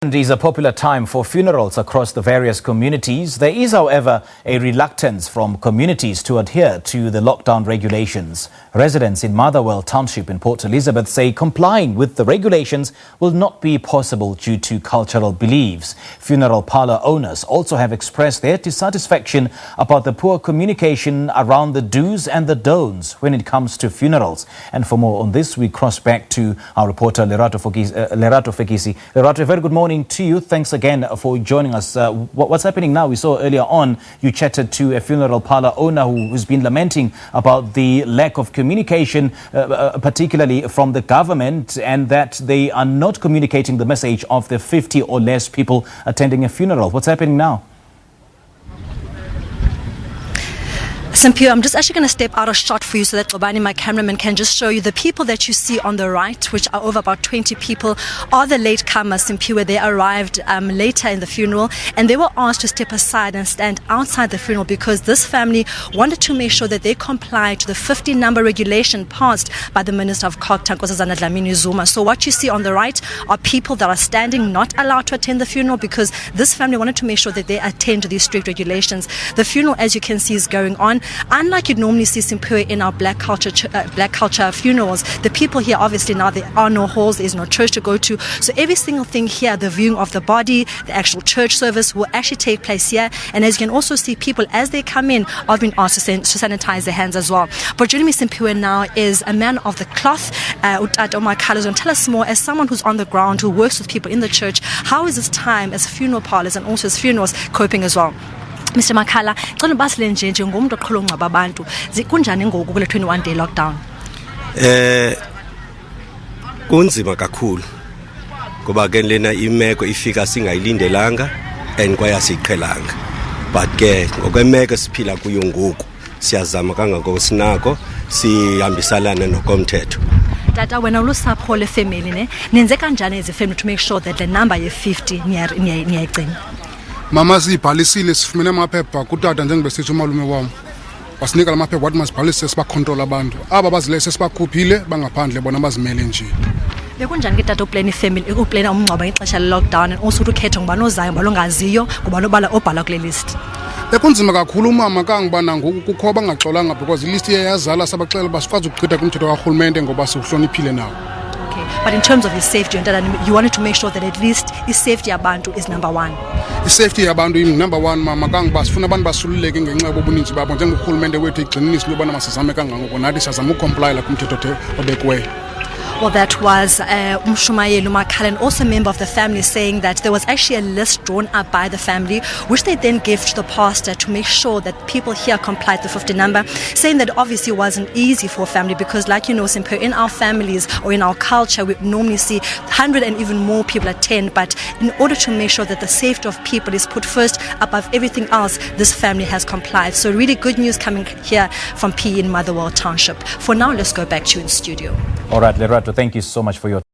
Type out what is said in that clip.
It is a popular time for funerals across the various communities. There is, however, a reluctance from communities to adhere to the lockdown regulations. Residents in Motherwell township in Port Elizabeth say complying with the regulations will not be possible due to cultural beliefs. Funeral parlour owners also have expressed their dissatisfaction about the poor communication around the do's and the don'ts when it comes to funerals. And for more on this, we cross back to our reporter Lerato Fekisi. Lerato, a very good morning to you. Thanks again for joining us. What's happening now? We saw earlier on you chatted to a funeral parlour owner who's been lamenting about the lack of communication, particularly from the government, and that they are not communicating the message of the 50 or less people attending a funeral. What's happening now? Simpiwe, I'm just actually going to step out of shot for you so that Obani, my cameraman, can just show you the people that you see on the right, which are over about 20 people, are the latecomers, Simpiwe. They arrived later in the funeral, and they were asked to step aside and stand outside the funeral because this family wanted to make sure that they comply to the 50 number regulation passed by the Minister of Culture, Nkosazana Dlamini Zuma. So what you see on the right are people that are standing, not allowed to attend the funeral because this family wanted to make sure that they attend to these strict regulations. The funeral, as you can see, is going on. Unlike you'd normally see Simpiwe in our black culture funerals, the people here, obviously now there are no halls, there's no church to go to. So every single thing here, the viewing of the body, the actual church service will actually take place here. And as you can also see, people as they come in are being asked to sanitize their hands as well. But joining me Simpiwe now is a man of the cloth, Utata Makhala. Tell us more, as someone who's on the ground, who works with people in the church, how is this time as funeral parlours and also as funerals coping as well? Mr. Makhala, ngicela ubasile nje ngomuntu oqholo ungcwaba abantu kunjani ngoku kule 21 day lockdown? Kunzima kakhulu ngoba ke lena imeko ifika singayilindelanga and kwayasiqhelanga, but ke ngokwemeko siphila kuyo ngoku siyazama kangako sinako sihambisalana nokomthetho. Tata, wena ulusapho le family ne nenze kanjani as a family to make sure that the number ye 50 niyayigcina? Mama sibhalisile, sifumene amaphepha kutata njengebesithi umalume wami. Wasinika la maphepha wathi masibhalise sibacontrol abantu. Aba bazilese sibakhuphile bangaphandle bona bazimele nje. Bekunjani ke tata uplan ifamily, ukuplan umngcwabo ngexesha le lockdown and also ukhetha ngubani ozayo ngubani ongaziyo ngubani obhala kule list? Bekunzima kakhulu umama kangibana ngoku kukho bangaxolanga because ilist iyazala sabaxela basikwazi ukugqitha kumthetho kaRhulumente ngoba sihloniphile nawo. But in terms of your safety, you wanted to make sure that at least the safety yabantu is number one. The safety yabantu is number one, mama kangba sifuna abantu basululeke ngenxa yobuninzi babo njengoRhulumente wethu igxininisa lobana masizame kangangoko nathi sizama ukucomply la kumthetho obekiweyo. Well, that was Umshumayeli Makhala, and also a member of the family, saying that there was actually a list drawn up by the family, which they then gave to the pastor to make sure that people here complied with the 50 number, saying that obviously it wasn't easy for a family because, like you know, Simpiwe, in our families or in our culture, we normally see 100 and even more people attend, but in order to make sure that the safety of people is put first above everything else, this family has complied. So really good news coming here from PE in Motherwell township. For now, let's go back to you in studio. All right, Lerato, thank you so much for your